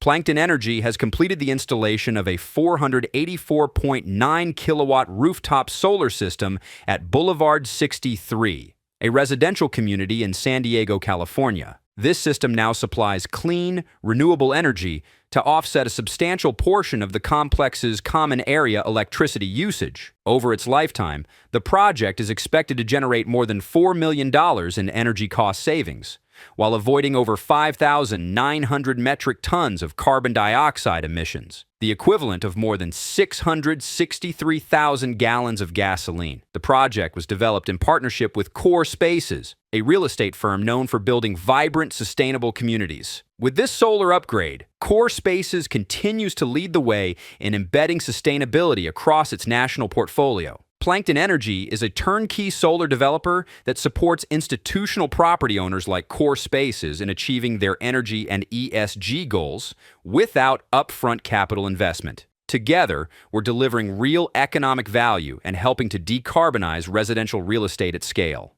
Plankton Energy has completed the installation of a 484.9 kilowatt rooftop solar system at Boulevard 63, a residential community in San Diego, California. This system now supplies clean, renewable energy to offset a substantial portion of the complex's common area electricity usage. Over its lifetime, the project is expected to generate more than $4 million in energy cost savings, while avoiding over 5,900 metric tons of carbon dioxide emissions, the equivalent of more than 663,000 gallons of gasoline. The project was developed in partnership with Core Spaces, a real estate firm known for building vibrant, sustainable communities. With this solar upgrade, Core Spaces continues to lead the way in embedding sustainability across its national portfolio. Plankton Energy is a turnkey solar developer that supports institutional property owners like Core Spaces in achieving their energy and ESG goals without upfront capital investment. Together, we're delivering real economic value and helping to decarbonize residential real estate at scale.